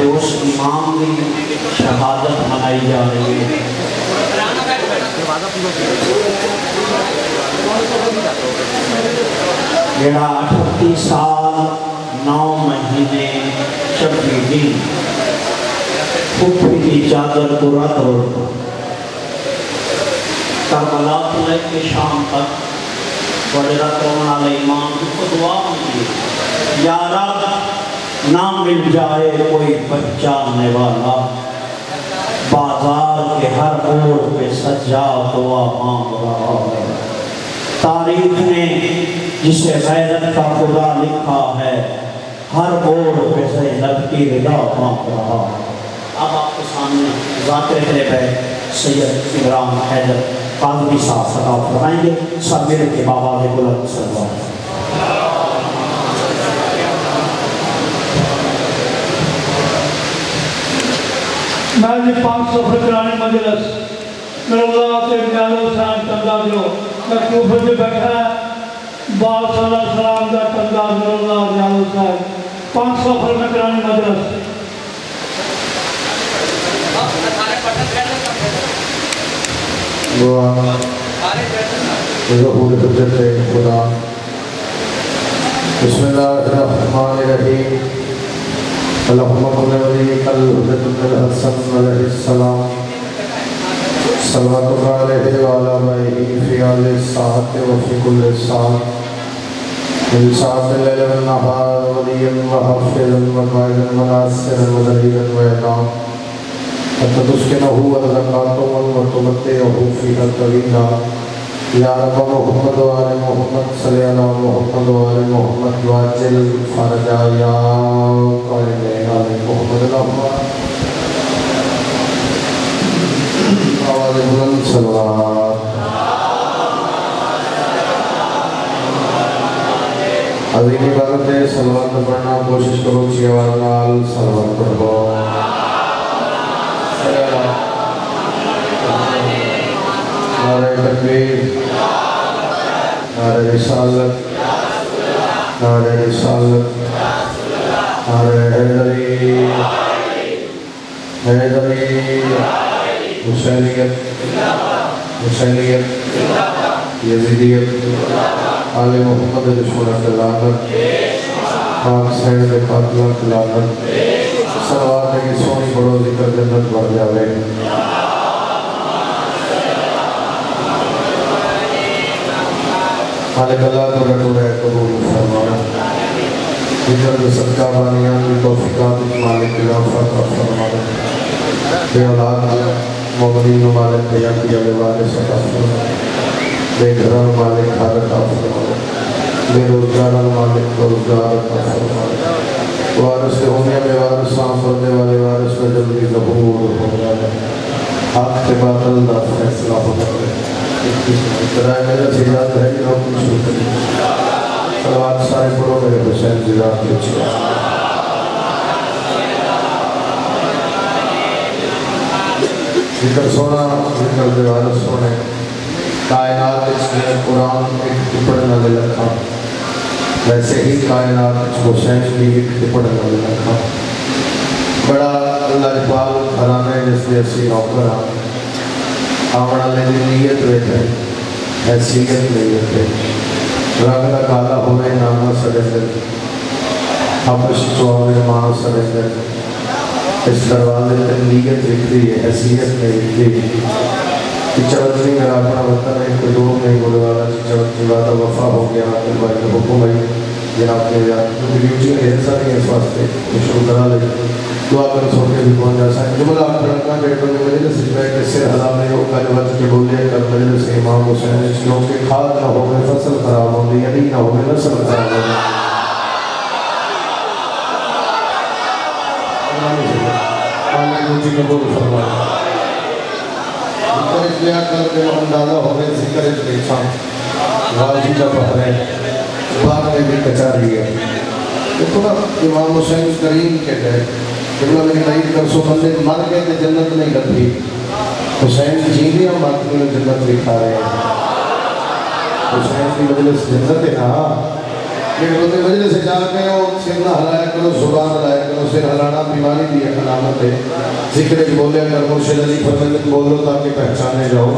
تے اس امام کی شہادت منائی جا رہی ہے جڑا 38 سال 9 مہینے 26 دن پھپھی کی چادر کو رات اور کربلا تو لے کے شام تک بڑے رات رونا والے امام کو دعا مانگی یا رب نہ مل جائے کوئی بچانے والا بازار کے ہر موڑ پہ سجاد دعا مانگ رہا ہے تاریخ نے جسے غیرت کا خدا لکھا ہے ہر موڑ پہ زینب کی رضا مانگ رہا ہے اب آپ کے سامنے ذاکر طلب ہے سید عمران حیدر قاضی صاحب صدا فرمائیں گے سب مل کے بابا کے بلند صلوات میں جی 500 فکرانی مجلس میرے اللہ کے نیاز حسین تندہ جو میں کوفہ میں بیٹھا ہے بال صلی اللہ علیہ وسلم کا تندہ میرے اللہ نیاز حسین 500 فکرانی مجلس دعا ظہور حجت خدا بسم اللہ الرحمن الرحیم اللہم قل ولیک الحجت الحسن علیہ السلام صلوات اللہ علیہ وعلا بائیہ فی آل ساعت و فی کل ساعت من ساعت اللیل والنہار ولیا وحافظا وقائدا وناصرا ودلیلا وعدام حتی تسکنہ ورزقاتم وتمتعہ فیہا طویلا یا رب محمد و آل محمد صلی اللہ محمد و آل محمد واجل فرجا یا قائل آل محمد اللہم آواز بلند صلوات عظیم عبادت ہے صلوات پڑھنا کوشش کرو چی آواز نال صلوات پڑھو نعرہ تکبیر نعرہ رسالت نعرہ رسالت نعرہ حیدری حیدری حسینیت حسینیت یزیدیت آل محمد دشمن کلانت پاک سینڈ قاتلہ کلانت صلوات ہے کہ سونی بڑو ذکر جنت بڑھ جاوے مالک اللہ تو رٹو رہے قبول فرمانا ذکر صدقہ بانیان کی توفیقات مالک الافات فرمانا بے اولاد مومنین مالک بیاتی علی وارث فرمانا بے گھران مالک حالت فرمانا بے روزگار مالک روزگار فرمانا وارث کے ہونے بے وارث سان پردے والے وارث میں جلدی ظہور ہو جانا حق کے باطل دا فیصلہ ہو جانا ابتدائی میرا سیدات ہے کہ ہم کچھ شروع کریں صلوات سارے پڑھو میرے حسین زیدات کے چھوڑا ذکر سونا ذکر دیوارت سونے کائنات اس نے قرآن ایک پڑھنا لے لکھا ویسے ہی کائنات حسین کی ایک پڑھنا لے لکھا بڑا اللہ اقبال گھرانے جس نے اسی نوکر آمنا لینے نیت رہتے ہیں حیثیت نیت ہے رنگ کا کالا ہوئے نانا سرندر حبش چوہے ماں سرندر اس دروازے پر نیت رکھتی ہے حیثیت نہیں رکھتی چچوتنی میرا اپنا وطن ہے کوئی دور نہیں بولے والا چچوتنی وعدہ وفا ہو گیا آخر بھائی کا حکم ہے جناب کے یاد ویڈیو میں ایسا نہیں ہے اس واسطے شروع کرا لے دعا کر سو کے بھی پہنچ جا سکتے جملہ آپ رکھنا بیٹھوں نے مجلس میں کہ سر حضام نے ہو کل وقت کے بولے کر مجلس امام حسین چیزوں کے کھاد نہ ہو گئے فصل خراب ہو گئی یعنی نہ ہو گئے نسل خراب ہو گئی آنے مجھے قبول فرمائے ذکر اس لئے کر کے اندازہ ہو گئے ذکر اس لئے چھان غازی کا پہرے بعد میں بھی کچاری ہے دیکھو نا امام حسین کریم کے گئے جملہ میں تعید کر سو بندے مر گئے کہ جنت نہیں لگتی حسین جینے ہم بات میں جنت دکھا رہے ہیں حسین کی مجلس جنت ہے نا بندے مجلس سے جا کے سر نہ ہلایا کرو، زبان ہلایا کرو. سر ہلانا بیماری دی علامت ہے. ذکر بولیا کر مرشد علی فرماتے بولو تاکہ پہچانے جاؤ،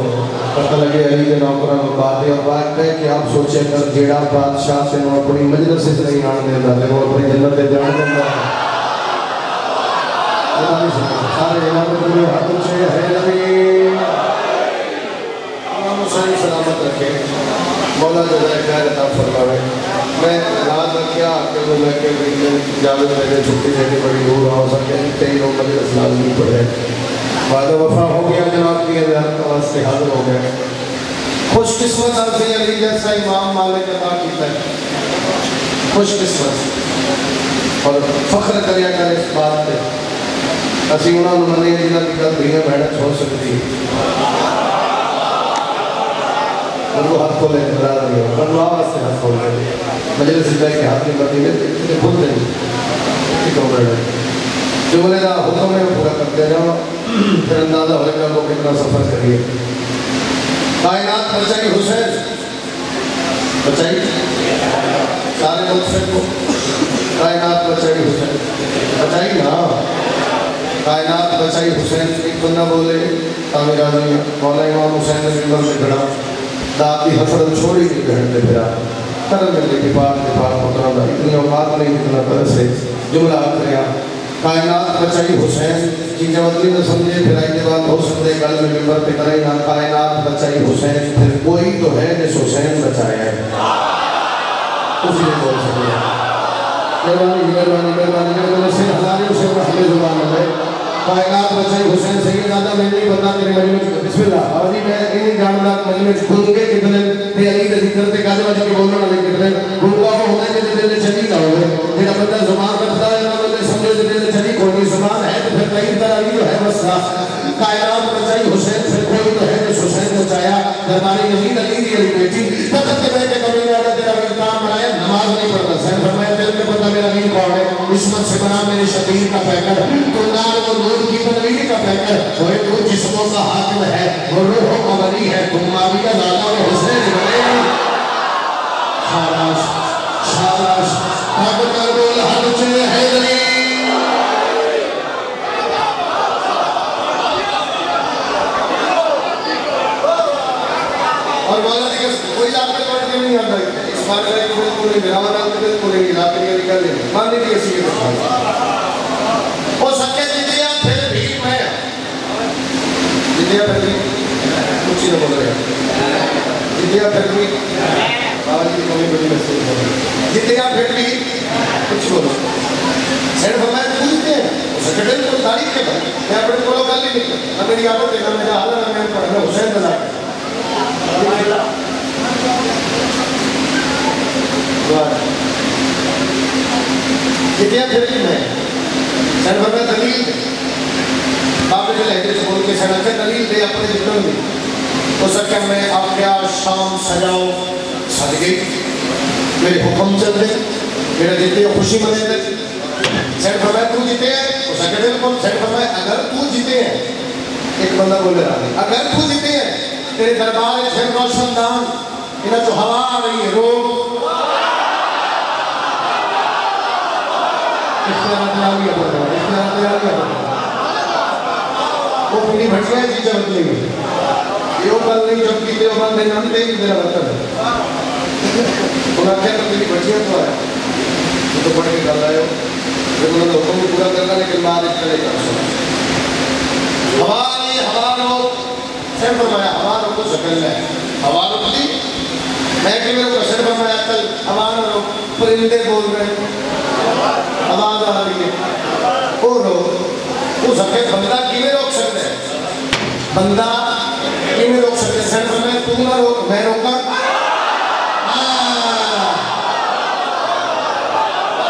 پتہ لگے علی کے نوکراں کو بات ہے. اور بات ہے کہ آپ سوچے کر جیڑا بادشاہ سے وہ اپنی مجلس سے نہیں آن دیتا ہے وہ اپنی جنت سے جان دیتا ہے. سارے امام کو ہاتھ اونچے ہے نبی امام حسین سلامت رکھے، مولا جزائے خیر عطا فرماوے. میں یاد رکھیا کہ وہ میں کہ جاوید میرے چھٹی سے کہ بڑی دور ہو سکے کئی لوگ مجلس لازمی پڑھے. وعدہ وفا ہو گیا جناب کی ہدایت کا واسطے حاضر ہو گئے. خوش قسمت آپ سے علی جیسا امام مالک عطا کیتا ہے، خوش قسمت. اور فخر کریا کر اس بات پہ اسی انہوں نے منی جنہاں کی گل دھیاں بہنیں چھوڑ سکتی. انہوں ہاتھ کھولے برا رہی ہو اللہ واسطے ہاتھ کھولے مجلس سے کے ہاتھ نہیں بڑھتی ہے کھول دیں ٹھیک ہو رہے جملے کا حکم ہے پورا کرتے جاؤ پھر اندازہ ہوئے گا لوگ کتنا سفر کریے. کائنات بچائی حسین بچائی سارے مقصد کو کائنات بچائی حسین بچائی نا کائنات بچائی حسین. ایک بندہ بولے تعمیر آدمی مولا امام حسین نے ممبر سے کھڑا داد کی حسرت چھوڑی تھی بہن نے پھرا کرم ملنے کی بات محترم اتنی اوقات نہیں اتنا طرح سے جملہ کریا کائنات بچائی حسین کی جوادلی نہ سمجھے پھر آئی بعد ہو سکتے گل میں ممبر پہ کرے نہ کائنات بچائی حسین پھر کوئی تو ہے جس حسین بچایا ہے اسی نے بول سکتے مہربانی مہربانی مہربانی مہربانی سے ہزارے اسے رحمِ زبان ہے. کائنات بچائی حسین سید دادا میں نہیں بتا تیرے مجمع بسم اللہ آجی میں انہیں جاندا مجمع کھل کے کتنے تے علی دے ذکر تے گاجہ باجی کے بولنا والے کتنے گنگا ہو ہونے کے دل چلی نہ ہوئے جڑا بندہ زبان رکھتا ہے نہ بندے سمجھو دل چلی کوئی زبان ہے تو پھر کئی طرح کی ہے بس کائنات بچائی حسین پھر کوئی تو ہے جس حسین بچایا درباری یزید علی دی علی بیٹی تخت کے بیٹھ کے کبھی نہ آتا تیرا کام بنایا نماز نہیں پڑھتا سین فرمایا دل میں پتہ میرا نہیں کون ہے عصمت سے بنا میرے شبیر کا پیکر تو نار وہ نور کی تنویر کا پیکر وہ تو جسموں کا حاکم ہے وہ روحوں کا ولی ہے تم معاویہ زادہ و حسین بنے شاباش شاباش طاقت کر بول ہر چلے حیدری. اور مولا دیکھا کوئی آپ کے پڑھ کے نہیں آتا اس بار کرے کہ بالکل نہیں میرا ورنہ تو بالکل نہیں علاقے کے نکل لیں ماننے کی اسی کے وہ سکے جتیا پھر بھی میں جتیا پھر بھی کچھ ہی نہ بول رہے جتیا پھر بھی بابا جی کمی بڑی محسوس ہو رہی جتیا پھر بھی کچھ بولو سیڑ فرمائے پوچھتے ہیں وہ سکے کو تاریخ کے بعد میں اپنے کو لوگ گل ہی نہیں نہ میری عادت ہے نہ میرا حال ہے نہ میں پڑھنا حسین بنا جتیا پھر بھی میں سر فرمایا دلیل دے بابے جو لہجے سے بول کے سڑکے دلیل دے اپنے جتنے بھی تو سکے میں آپ کیا شام سجاؤ سج گئی میرے حکم چل دے میرا جیتے خوشی منے دے سر فرمایا تو جیتے ہیں تو سکے بالکل سر فرمایا اگر تو جیتے ہیں ایک بندہ بولے رہا ہے اگر تو جیتے ہیں تیرے دربار ہے پھر روشن دان انہاں جو ہوا آ رہی ہے روگ وہ پوری بھٹیا ہے چیزیں بدلے گی یہ کل نہیں جب کی وہ بندے نام دے گی میرا بطر ہے انہاں کیا تو تیری بھٹیا تو ہے تو پڑھ کے کر رہے ہو جب انہوں نے حکم بھی پورا کرنا لیکن بعد اس طرح کا ہوا نہیں ہوا رو سر فرمایا ہوا رو کو شکل ہے ہوا رو دی میں کہ میرے کو سر فرمایا کل ہوا رو پرندے بول رہے ہیں آواز آ رہی ہے وہ رو وہ سکے بندہ کیویں روک سکتے ہیں بندہ کیویں روک سکتے ہیں سر فرمایا تو نہ روک میں روکا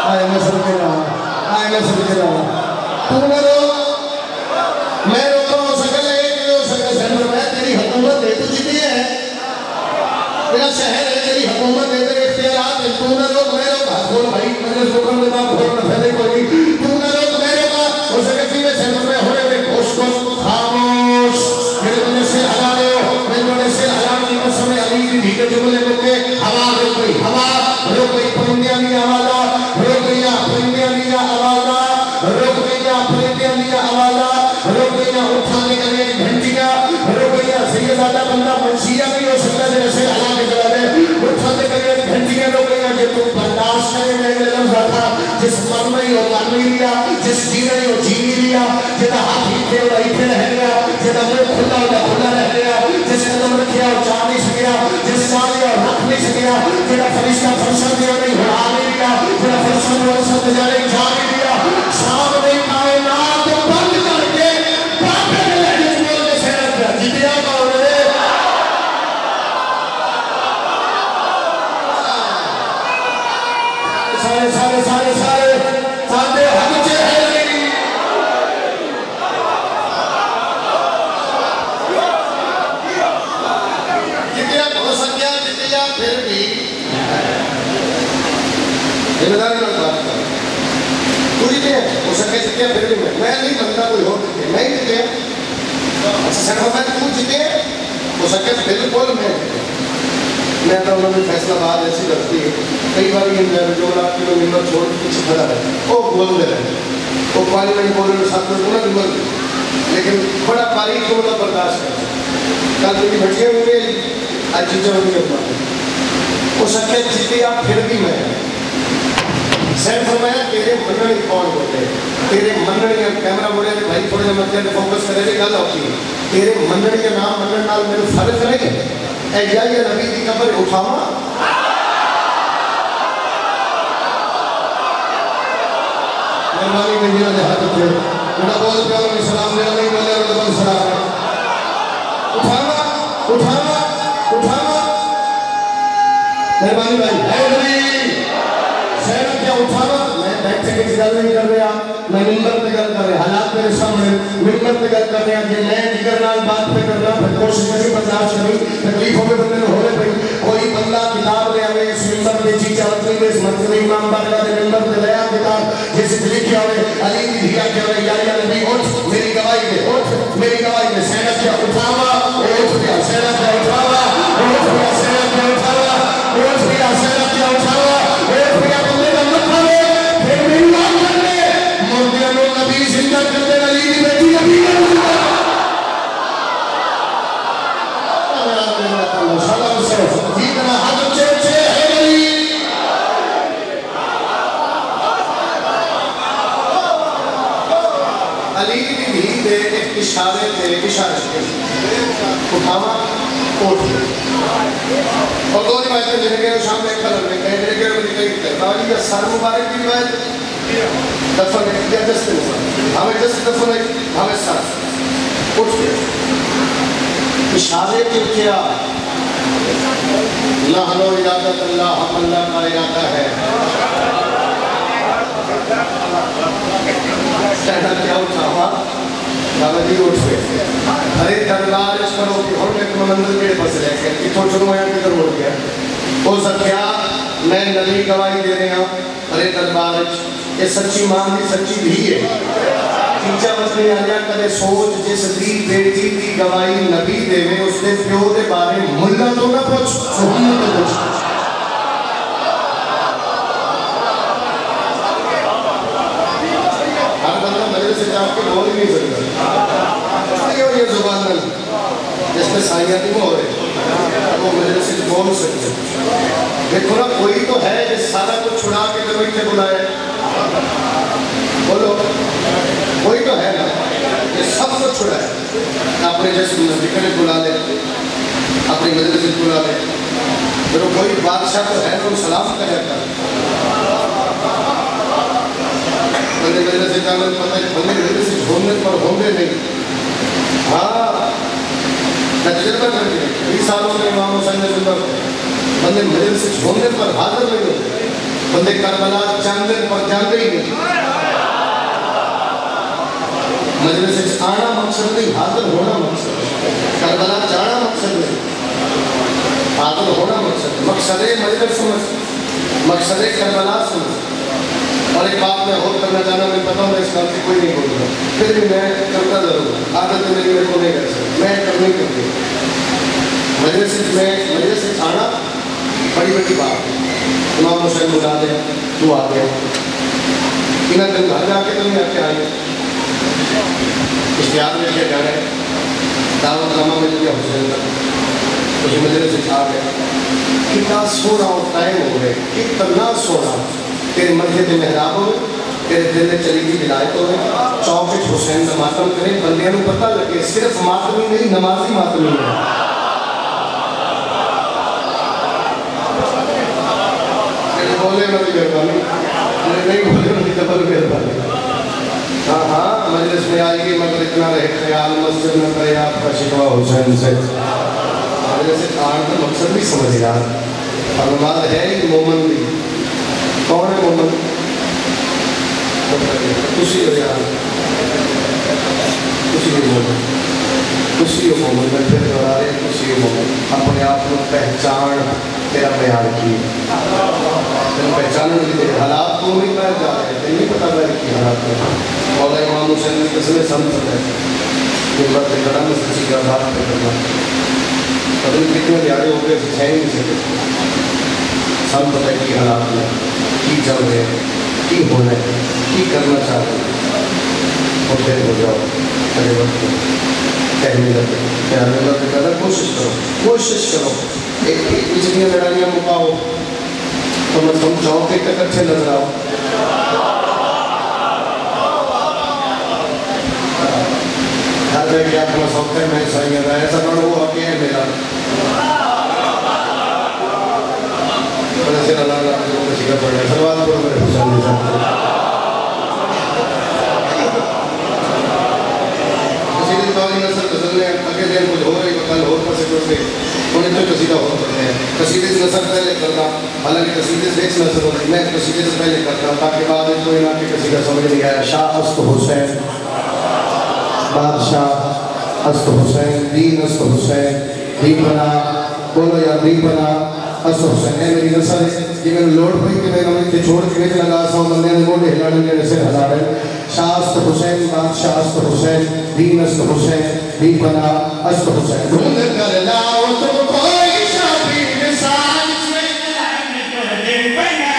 آئے میں سب کے رہا آئے میں سب کے رہا تو نہ روک میں روکا ہو سکل ہے کہ ہو سکے سر فرمایا تیری حکومت ہے تو جیتی ہے تیرا شہر ہے تیری حکومت ہے تیرے اختیارات ہے تو نہ روک میں روکا بول بھائی مجھے حکم دیتا بھول نہ پھیلے کوئی تو نہ روک میں روکا ہو سکے کہ میں سر فرمایا ہوئے میں خوش کو خاموش میرے بندے سے ہلا لے ہو میرے بندے سے ہلا نہیں قسم علی کی بھی کے جملے میں کہ ہوا رو گئی پرندیاں نہیں جس مرنا ہی وہ مر نہیں لیا، جس جینا ہی وہ جی نہیں لیا، جہاں ہاتھ ہیٹھے وہ ہیٹھے رہ گیا، جہاں منہ کھلا وہ کھلا رہ گیا، جس قدم رکھیا وہ چاہ نہیں سکیا، جس چاہ لیا وہ رکھ نہیں سکیا، جہاں فرشتہ فرشہ دیا نہیں اڑا نہیں لیا، جہاں فرشہ وہ سب جانے جا نہیں لیا، شام میں کائنات بند کر کے بابے کے لہجے میں بول کے سیرت کیا جتیا کون ہے؟ سارے حق چے ہے نہیں، جتیا ہو سکیا جتیا پھر بھی ذمہ داری میں بات کر تو جتیا ہو سکے جتیا پھر بھی میں نہیں بنتا کوئی ہو جتیا میں ہی جتیا اچھا سر فرمایا تو جتیا ہو سکے بالکل میں تو انہوں نے فیصلہ بات ایسی رکھتی ہے کئی بار یہ جو آپ کلو میٹر چھوڑ پیچھے کھڑا ہے وہ بول دے رہے ہیں وہ پارلیمنٹ بول رہے ہیں ساتھ میں بولا بھی بول لیکن بڑا باریک جو مطلب برداشت کرتا کل میری بچیاں ہوئی ہیں آج چیزیں ہوئی ہیں وہ سکے جتنے آپ پھر بھی میں سین فرمایا تیرے مننی کون ہوتے ہیں تیرے مننی کیمرہ بولے بھائی تھوڑے جب مطلب فوکس کرے گی گل ہوتی ہے تیرے مننی کے نام منن نال میرے فرق نہیں ہے اے یا نبی کی قبر اٹھاوا مہربانی میں جنہوں نے ہاتھ اٹھے بڑا بول پہ اور اسلام نے نہیں بولے اور بول سلام اٹھاوا مہربانی بھائی اے نبی سیرت کیا اٹھاوا میں بیٹھے کی گل نہیں کر رہا میں ممبر پہ گل کر رہا حالات میرے سامنے ممبر پہ گل کر رہا کہ میں جگر نال بات پہ کرنا پھر کوشش کریں برداشت کریں تکلیفوں میں بندے ہو رہے بھائی کوئی بندہ کتاب لے آئے اس ممبر پہ جی چاہتی میں اس مسجد امام بارگاہ کے ممبر پہ لیا کتاب جیسے لکھا ہوئے علی کی دھیا کیا ہوئے یا نبی اٹھ میری گواہی دے اٹھ میری گواہی دے سینت کیا اٹھاوا اٹھ گیا سینت کیا اٹھاوا اٹھ گیا سینت کیا اٹھاوا اٹھ گیا سینت کیا اٹھاوا اٹھ گیا بندے کا مطلب ہے پھر میری بات کر لے مردیاں نو نبی زندہ کرتے علی کی بیٹی نبی کا جتنا حد چیچے ہے نہیں علی کی بھی دے ایک اشارے تھے اشارے تھے اٹھاوا اٹھ اور دو روایتیں جنہیں گئے شام میں کھلر میں کہیں جنہیں گئے مجھے کہیں گئے علی کا سر مبارک کی روایت دفن ہے یا جس نے ہمیں جس دفن ہے ہمیں سر اٹھ گئے اشارے کے کیا نحن ارادت اللہ ہم اللہ کا ارادہ ہے کہنا کیا اٹھاوا دعوتی اٹھ گئے ارے دربار اس کرو کہ ہم ایک مندر میرے پاس رہ گئے کہ تھوڑ چھوڑو یہاں کدھر اٹھ گیا ہو سکیا میں نبی گواہی دے رہے ہیں ارے دربار یہ سچی ماں بھی سچی بھی ہے تیجا وزنی آلیا کدے سوچ جس دی بیٹی کی گواہی نبی دے میں اس نے پیو دے بارے ملہ تو نہ پوچھ محمد تو پوچھ ہر بندہ مجلس سے جا کے بول ہی نہیں سکتا یہ زبان نہیں جس میں سائیاتی میں ہو رہے وہ مجلس سے بول سکتے دیکھو نا کوئی تو ہے جس سارا کچھ چھڑا کے جو اتنے بلائے بولو کوئی تو ہے نا یہ سب کو چھڑا ہے اپنے جیسے نبی بلا لے اپنی مجلس سے بلا لے پھر کوئی بادشاہ تو ہے تو سلام کا جاتا بندے مجلس سے جانا پتہ ہے بندے مجلس سے جھوڑنے پر ہوندے نہیں ہاں تجربہ کر کے 20 سالوں میں امام حسین نے زندہ بندے مجلس سے جھوڑنے پر حاضر نہیں ہوتے بندے کربلا چاندے پر جاندے ہی نہیں مجلس سے آنا مقصد نہیں حاضر ہونا مقصد کربلا جانا مقصد نہیں حاضر ہونا مقصد مقصد مجلس سمجھ مقصد کربلا سمجھ اور ایک بات میں اور کرنا چاہنا میں پتا ہوں اس بات سے کوئی نہیں بولتا پھر بھی میں کرتا ضرور عادت میری میرے کو نہیں کر سکتا میں کرنی کرتی مجلس سے آنا بڑی بڑی بات امام حسین بلا دے تو آ گیا انہیں دن گھر جا کے تو نہیں آتے آئے اشتہار میں کیا جانا ہے دعوت نامہ مل گیا حسین کا مجھے مجلس سے آ گیا کتنا سونا اور ٹائم ہو گئے کتنا سونا تیرے مدھے تے محراب ہوئے، تیرے دل میں چلی گئی ولایت ہوئے، چوک وچ حسین دا ماتم کرے، بندیاں نوں پتہ لگے صرف ماتمی نہیں نمازی ماتمی ہے۔ بولے والی مہربانی، نہیں بولے والی ڈبل مہربانی۔ ہاں ہاں مجلس میں آئے گی مگر اتنا رہے خیال مسجد میں کرے آپ کا شکوہ حسین سے۔ مجلس آن کا مقصد بھی سمجھ یار، اور نماز ہے ایک مومن بھی۔ کون ہے مومن؟ خوشی ہو یار، خوشی ہو مومن، خوشی ہو مومن، میں پھر دورا رہے خوشی ہو مومن۔ اپنے آپ کو پہچان تیرا بیان کی، تیرا پہچاننے کے لیے حالات تو نہیں پہ جا رہے، تیرا نہیں پتا بیان کی حالات میں۔ مولا امام حسین کی قسمیں سمجھ ہے کہ مرد کڑا میں سچی کا بات پہ کرنا پتہ نہیں کتنے دیارے ہو گئے سچائی نہیں سکتے سب پتہ ہے کی حالات میں کی چل رہے کی ہونا ہے کی کرنا چاہتے ہیں اور پھر ہو جاؤ اگلے وقت کہنے لگے پیار اللہ کے قدر کوشش کرو ایک پچھلیاں لڑائیاں مکاؤ تو میں تم چاہو کہ تک اچھے نظر آؤ ہے کہ آپ کا سوکتے میں سائیں گا ایسا پڑھو وہ حقی ہے میرا اور ایسے اللہ اللہ کے لوگ شکر پڑھ رہے سلوات پڑھو میرے حسین نظام قصیدہ تولی نصر غزل نے اگے دن کچھ ہو رہی وکل ہو پر سے کرتے انہیں تو قصیدہ ہو پڑھتے ہیں قصیدہ سے نصر پہلے کرنا حالانکہ قصیدہ سے ایک نصر ہوتی میں قصیدہ سے پہلے کرتا تاکہ بعد میں کوئی نہ کہ قصیدہ سمجھ نہیں آیا شاہ است حسین بادشاہ است حسین دین است حسین دیپنا بولو یا دیپنا است حسین اے میری نسل ہے یہ میں لوٹ پئی کہ میں نے چھوڑ کے وچ لگا سا بندے نے موڑے ہلانے میرے سے ہلا رہے شاہ است حسین بادشاہ است حسین دین است حسین دیپنا است حسین ڈھونڈ کر لاؤ تم کوئی شبیر سان سے دے بنا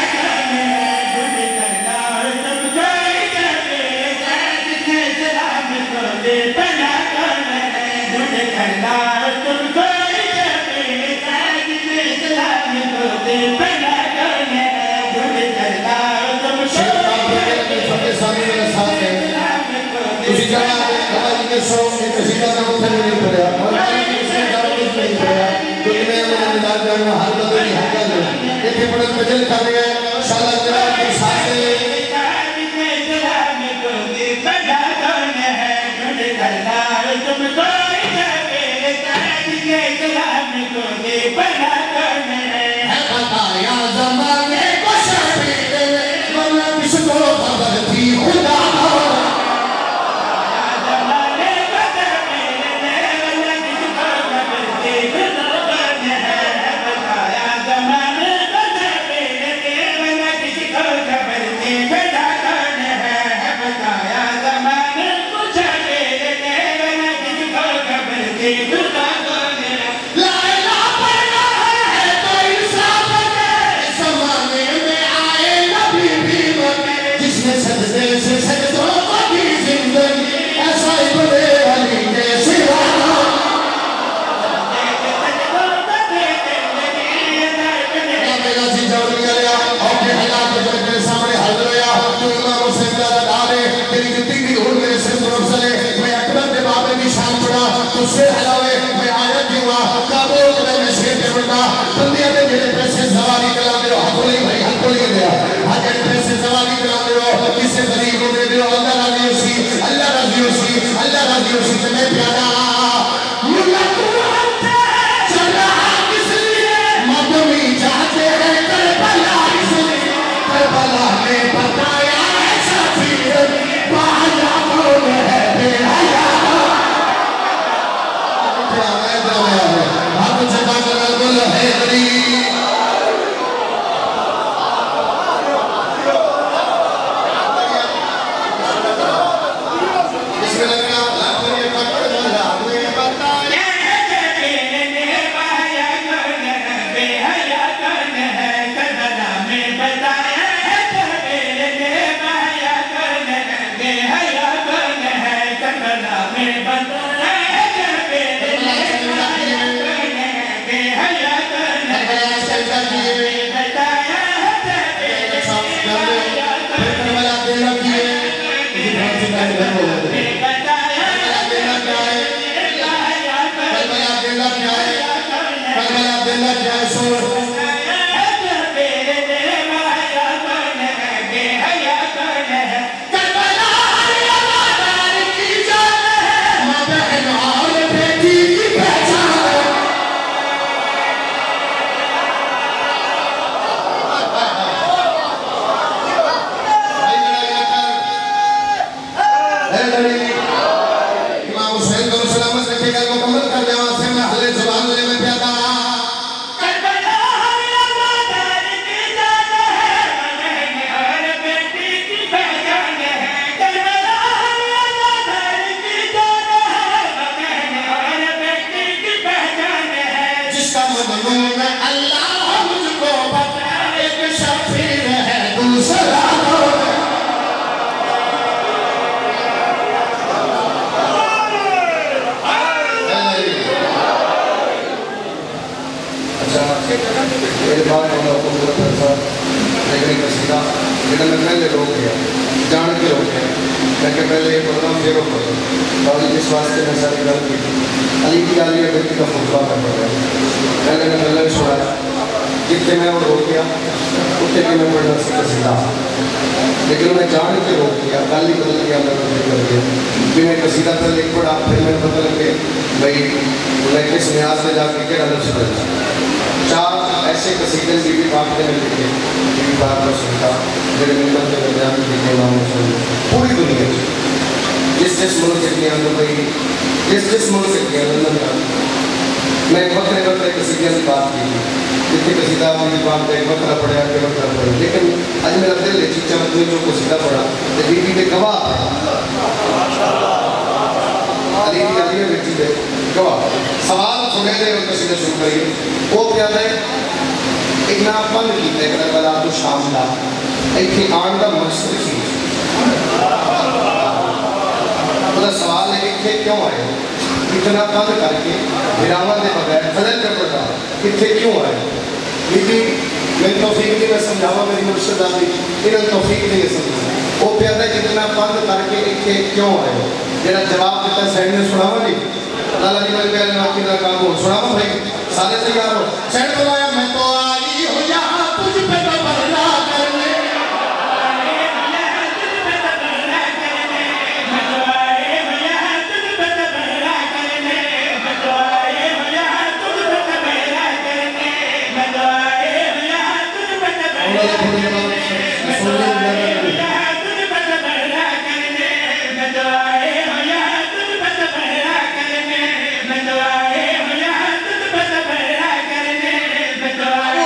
میں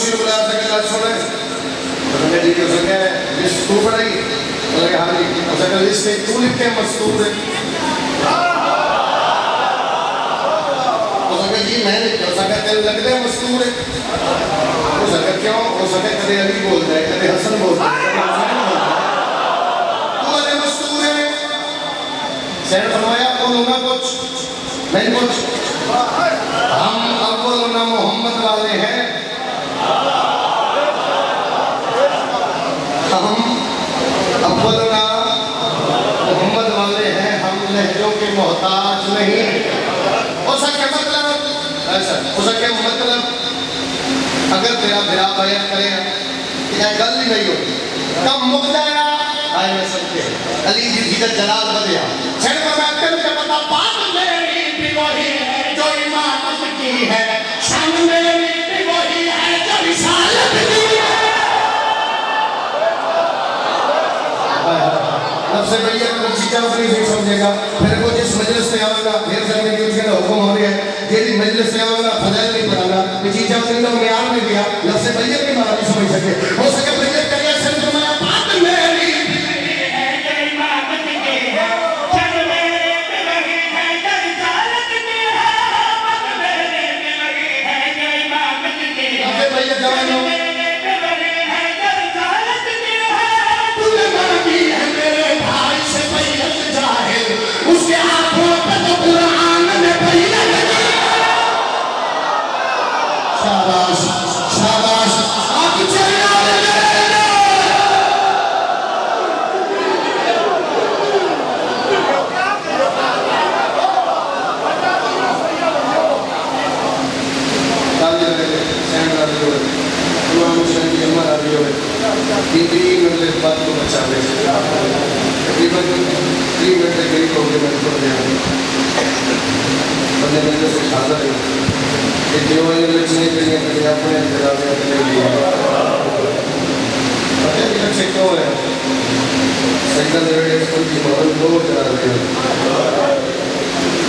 خوشی بلا سکے اللہ سنے تو جی ہو سکے لسٹ تو پڑھائی تو ہاں جی ہو سکے لسٹ میں تو لکھتے ہیں مستور ہے ہو سکے جی میں لکھتے ہو سکے تیل لگتے ہیں مستور ہے ہو سکے کیوں ہو سکے کدے علی بولتا ہے کدے حسن بولتا ہے تو علی مستور ہے سیڈ فرمایا کون ہونا کچھ نہیں کچھ ہم اول نہ محمد والے ہیں ہم اول نہ محمد والے ہیں ہم لہجوں کے محتاج نہیں ہو سکے مطلب ایسا ہو سکے مطلب اگر تیرا بھرا بیعت کرے یہ گل ہی نہیں ہوتی کم مقدرہ آئے میں سمجھے علی جی جیدت جلال بدیا چھڑ پر میں کل کا پتا بات میری بھی وہی ہے جو امامت کی ہے شان میری بھی وہی ہے جو رسالت کی ہے نفس بیعت کو چیچا اپنی بھی سمجھے گا پھر کو جس مجلس سے آؤں گا پھر سمجھے کہ اس کے حکم ہو رہے ہیں یہ مجلس سے آؤں گا فضل نہیں پڑھانا کہ چیچا اپنی تو معیار میں دیا نفس بیعت کی معنی بھی سمجھ سکے ہو سکے بیعت کریے سن جو میں بات میری بات کو بچا لے تقریباً 3 منٹ کے قریب ہو گئے میں چھوڑ دیا بندے مجھے سے حاضر ہے یہ دیوائی لچ نہیں کریے کریے اپنے انتظامیہ کے لیے پتہ بھی لچے کیوں ہے سیکنڈ ریڈی اسکول کی محل 2 کرا رہے ہیں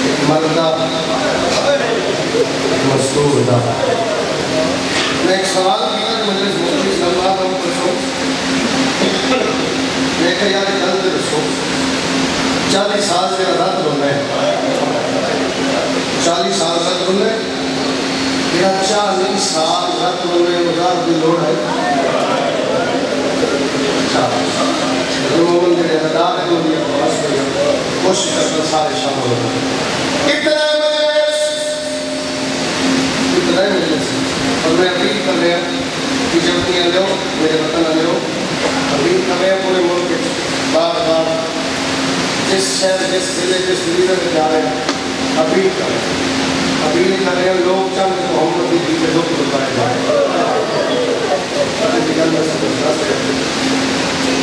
ایک مردہ مستور تھا میں ایک سوال کیا کہ مجلس مجلس لمبا ہم پرسوں میں کہا یار غلط رسو 40 سال سے رات رونا ہے 40 سال رات رونا ہے میرا 40 سال رات رونا ہے مزار بھی لوڑ ہے رومن کے ادار ہے دنیا کو بس کوشش کرتا سارے شامل ہونا ابتدائی مجلس اور میں اپیل کر رہا کہ جب نہیں آ جاؤ میرے وطن آ جاؤ اپیل کر رہے ہیں پورے ملک کے بار بار جس شہر جس ضلع جس لیڈر میں جا رہے ہیں اپیل کر رہے ہیں لوگ چند محمد کی کے دکھ بتائے جائیں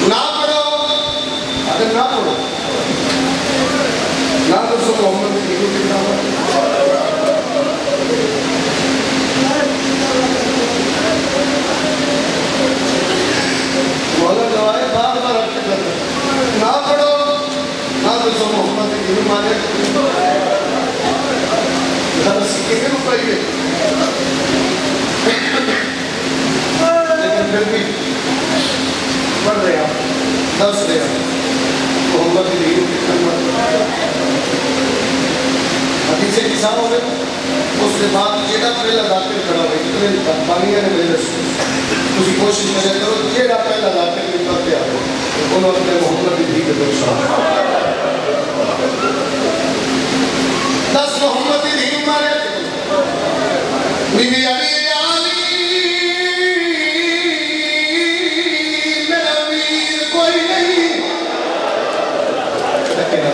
نہ پڑھو اگر نہ پڑھو نہ تو سو محمد کی کتنا مولا گواہ بار بار رکھتے کرتے نہ پڑھو نہ تو سو محمد کی بھی مانے ذرا سکے کے روپئے لیکن پھر بھی پڑھ رہے ہیں دس رہے ہیں محمد کی بھی حدیث کسان ہوئے اس کے بعد جیڑا پہلا داخل کھڑا ہوئے اتنے پانیاں نے میرے تسی کوشش کرے کرو جیڑا پہلا داخل بھی کرتے آئے انہوں نے محمد بھی کے دو شاہ 10 محمد بھی مارے بی بی علی میرا ویر کوئی نہیں تکینا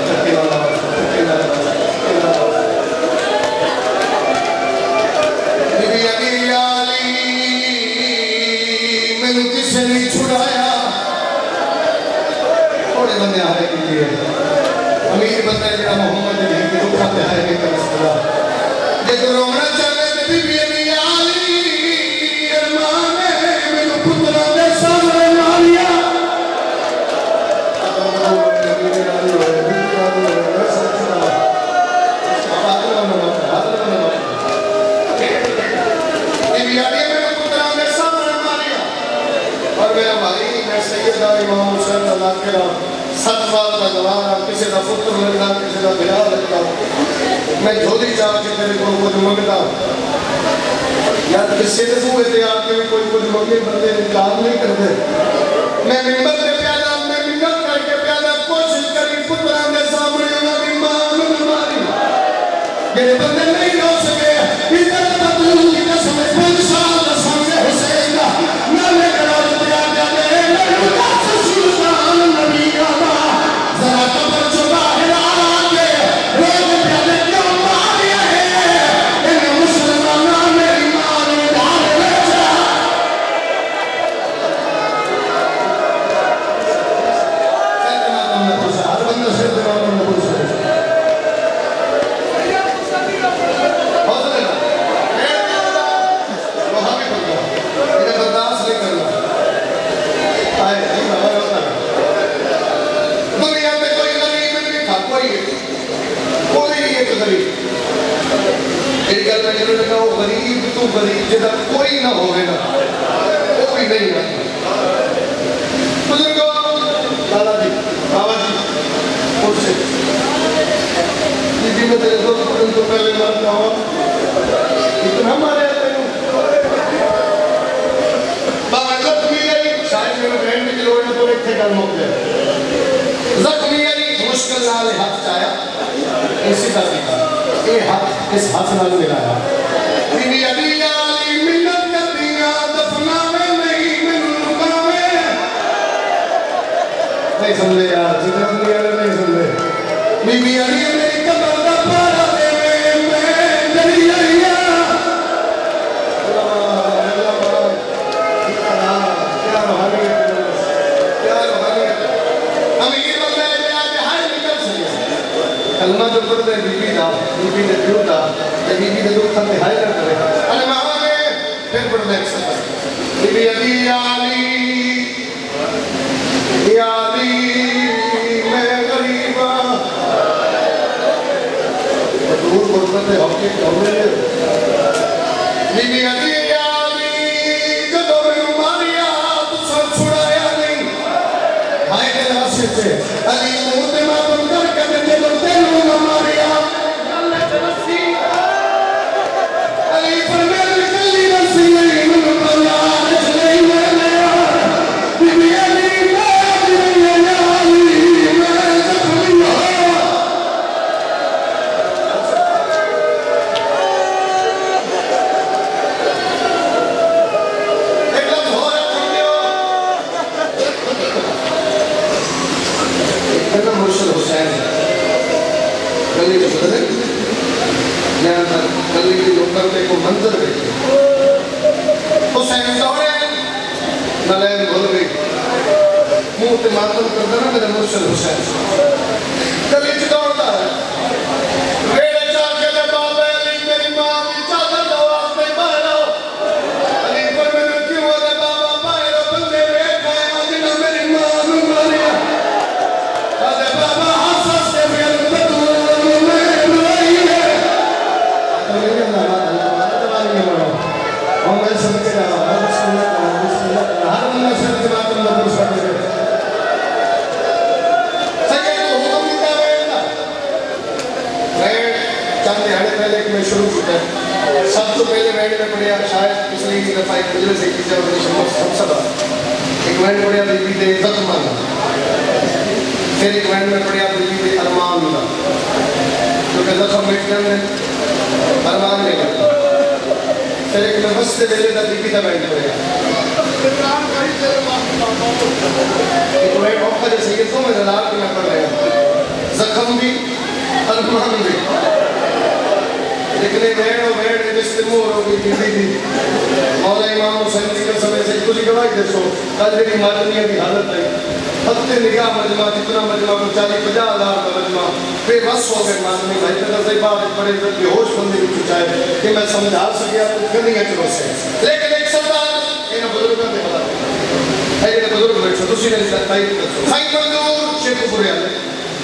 بندے آرے کے لیے امیر بندے جڑا محمد نے بھی دکھا دے آئے کے کرس کرا دا امام حسین دا ناکرہ 7 سال دا جوان کسی دا پتر لگتا کسی دا بھرا لگتا میں جھولی چاہ کے تیرے کو کچھ منگتا یا کسی نے سوئے تھے آ کے کوئی کچھ منگے بندے انکار نہیں کرتے میں ممبر سے پیادا میں منت کر کے پیادا کوشش کری پتران دے سامنے انہاں دی ماں نو ماری یہ بندے نہیں ہو سکے ادھر بدل کی قسم 5 سال دا سامنے حسین دا نہ لے کر دیا جانے سلطان نبی آبا ذرا قبر جو باہر آ کے لوگ پیادے کیوں ماری ہے ان مسلمانہ میری ماں نے ڈال بیچا ہر بندہ سے دماغ میں پوچھ رہے غریب تو غریب جدا کوئی نہ ہوگے نا کوئی نہیں ہے بزرگوں دادا جی بابا جی خود سے جی میں تیرے دو پڑھن تو پہلے مرتا ہوں اتنا مارے آتے ہوں بابا زخمی آئی شاید میں بہن میں جلوڑے تو ایک تھے کل موقع جائے زخمی آئی مشکل نالے ہاتھ چاہیا اسی طرح کا یہ ہاتھ اس ہاتھ نال ملایا بی علی علی منت کردیاں دفناوے نہیں من لکاوے نہیں سمجھے یار جتنے علی علی نہیں سمجھے بی علی میری قبر دا پارا دے میں جلی آئیا کیا روحانیت کیا روحانیت امیر بندے پہ آج ہائی نکل سکے کلمہ جو کرتے ہیں بی دا بی نے دیو دا بی نے دو کھتے ہائی کر کرے علی مہانے پھر پڑھ لے سکتا بی علی علی علی میں غریبہ دور غربت حقی کھوڑے بی علی علی جدو میں ماریا تو سر چھڑایا نہیں ہائی کے ناسے سے علی موت ماتم کر کے جدو تیلو نہ ماریا علی پر میرے کلی رسی نہیں من پلا رس نہیں میں لیا بی علی میں علی میں زخمی ہو ایک لفظ ہو رہا چھوٹے ہو کہنا مرشد حسین کلی جو بدلے کلی کی لوگ کرتے کو منظر دیکھے حسین دوڑے نلین بھول گئی منہ تے ماتم کرتا نا میرے مرشد حسین کلی جو دوڑتا ہے ریڑے چاہ کے لے بابے علی میری ماں کی چادر دو آستے باہرو علی پر میں نے کیوں لے بابا باہرو بندے ریٹ آئے آجنا میری ماں نو ماریا آدھے بابا حسس سے میرے بدور میں بلائی ہے سب تو پہلے وینڈ میں پڑھیا شاید پچھلی دفعہ ایک مجلس ایک چیزیں اور سب سبا ایک وینڈ پڑھیا بی بی دے زخمان پھر ایک وینڈ میں پڑھیا بی بی دے ارمان دا کیونکہ زخم بیٹھنے میں ارمان نہیں کرتا پھر ایک نفس سے بیلے دا بی بی دا وینڈ پڑھیا ایک وینڈ اوپر جیسے یہ تو میں دلال کی میں پڑھ رہا زخم بھی ارمان بھی لیکن ویڑ و ویڑ استمور ہو گئی بیوی دی مولا امام حسین کی قسم سے کچھ گواہی دسو کل جڑی مادنیہ کی حالت ہے ہفتے نگاہ مجمع جتنا مجمع کو 40-50 ہزار کا مجمع بے بس ہو گئے مادنی بھائی تک سے بعد بڑے بے ہوش بندے کی چاہے کہ میں سمجھا سکیا تو کرنی ہے چلو سے لیکن ایک سردار انہاں بزرگوں نے بتا ہے یہ بزرگ بیٹھو دوسری نے تائید کرو سائیں منظور شیخ پورے والے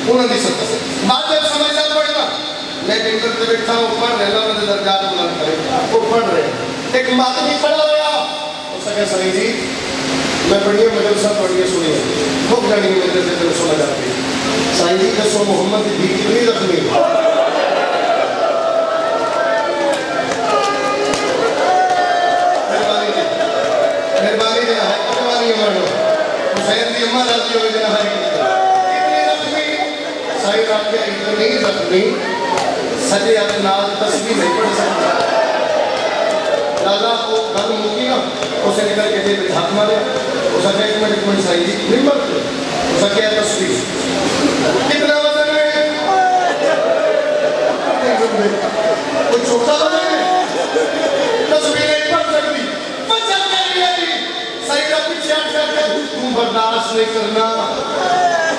انہوں نے سب بات جب سمجھنا پڑتا میں ممبر پہ بیٹھا ہوں پڑھ رہے اللہ نے درجات بلند کرے وہ پڑھ رہے ایک مادنی پڑھا ہوا ہو سکے سنی جی میں بڑی مدرسہ پڑھیے سنی خود جانی مدرسے سے سنا جاتی سائیں جی دسو محمد کی دھی کتنی زخمی مہربانی دینا ہے مہربانی ہمارا حسین کی اماں راضی ہوئے دینا ہے کتنی زخمی سائیں آپ کے اتنی زخمی سجے اپنال تسبیح نہیں پڑھ سکتا دادا کو گل مکی نا اسے نکل کے جیب ہاتھ مارے اسے کہا ایک منٹ سائیں جی نہیں مرتے اسے کہا تسبیح کتنا وزن ہے کوئی چھوٹا وزن ہے تسبیح نہیں پڑھ سکتی وزن کر لیا جی سائیں کا پیچھے کر کے تم برداشت نہیں کرنا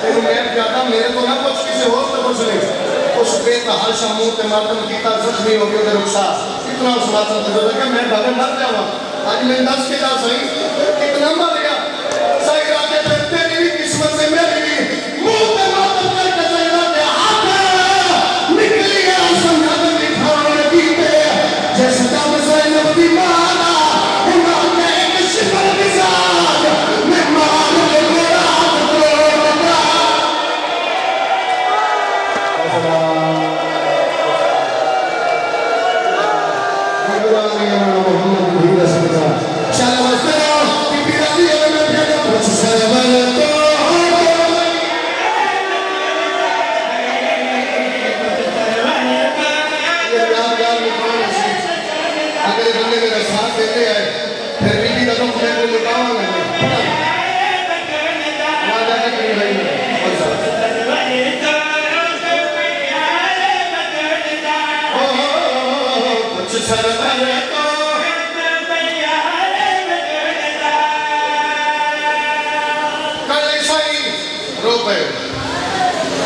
تینوں میں کہتا میرے تو نہ کچھ کسی اور تو کچھ نہیں اس پہ ہر شاموں تے ماتم کیتا زخمی ہو گیا رخصا اتنا اس ماتم تے کہ میں بھاگے مر جاواں آج میں 10 کے جا صحیح کتنا مر گیا صحیح راتے پہ تیری بھی قسمت سے میری بھی منہ تے ماتم کر کے صحیح راتے ہاتھ نکلی گیا سمجھا دے دکھاؤ دیتے جیسے جب صحیح نبی مانا انہوں نے ایک شفر مزاج میں مان لے گوڑا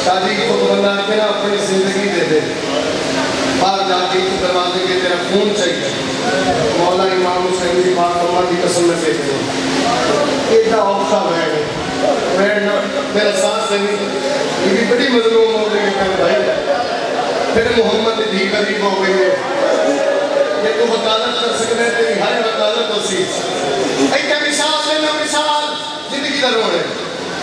شادی کو بندہ کے نا اپنی زندگی دے دے باہر جا کے دروازے کے تیرا خون چاہیے مولا امام حسین کی بات اللہ کی قسم میں کہتے ہیں ایڈا اوکھا بیٹھنا میرا ساتھ سے نہیں یہ بھی بڑی مظلوم ہو گئی کہ بھائی پھر محمد دی قریب ہو گئی ہے یہ تو وکالت کر سکتے ہیں تیری ہر وکالت ہو سی ایک مثال لینا مثال زندگی کا روڑ ہے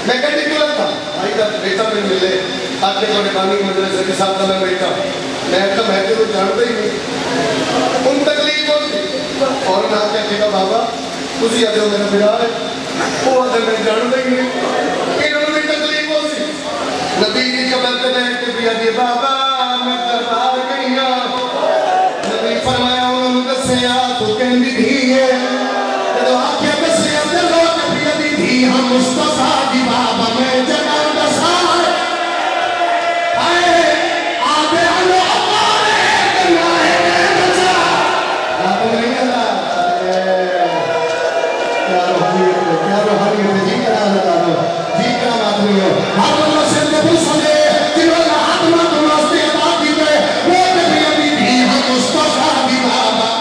میں کہتی کیوں لگتا آئی کا بیٹا میں ملے آپ کے بڑے بانی مدرسے کے ساتھ میں بیٹا میں کم ہے کہ وہ جانتا ہی نہیں ان تکلیف ہوتی اور میں آتے کہا بابا تجھے آتے ہو میرا بڑا ہے وہ آتے میں جانتا ہی نہیں انہوں نے تکلیف ہوتی نبی کی قبر سے بیٹھ کے بھی آتی بابا میں دربار گئی نبی فرمایا انہوں نے دسیا تو کہندی تھی ہے تو آپ کے دسیا تے لوگ بھی آتی تھی ہم مصطفیٰ دی بابا میں جگہ دسار آئے آدھے آلو اپارے کنائے بچا آپ نہیں اللہ کیا روحانیت ہے جی کرا لگا لو جی کرا ماتنی ہو آپ اللہ سے نبو سنے جنہوں نے آتما تو ناستے عطا کی گئے وہ نبی ابھی بھی ہم مصطفیٰ دی بابا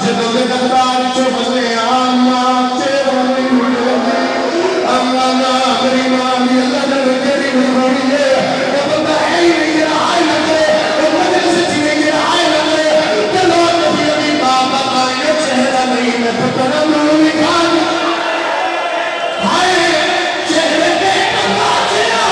جدوں دے دفتر چوں بندے آنا چہرہ نہیں ملدی اما نا میری ماں دی اللہ نے تیری مہربانی ہے وہ بندہ ہے ہی نہیں جڑا آئے لگے وہ مجلس چ نہیں جڑا آئے لگے تے لوگ نبی ابھی باپ کا یہ چہرہ نہیں میں پتہ نہ نکال ہائے چہرے پہ کلا چیا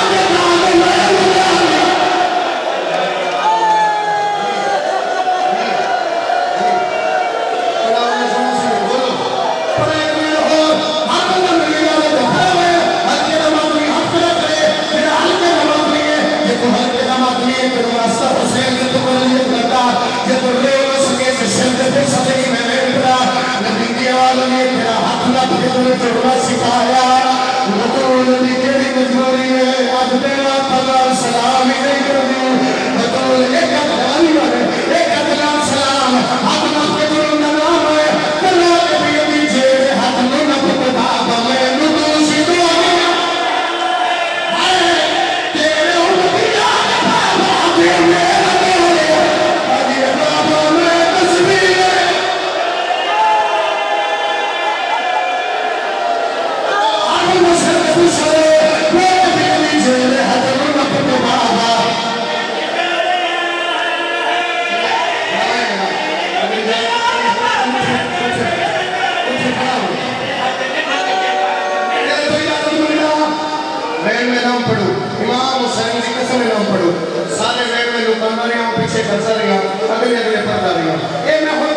دے نام میں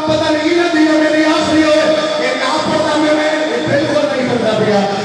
پتہ نہیں نہ دیا میری آخری ہوئے یہ نہ پڑھتا میں بالکل نہیں کرتا پیا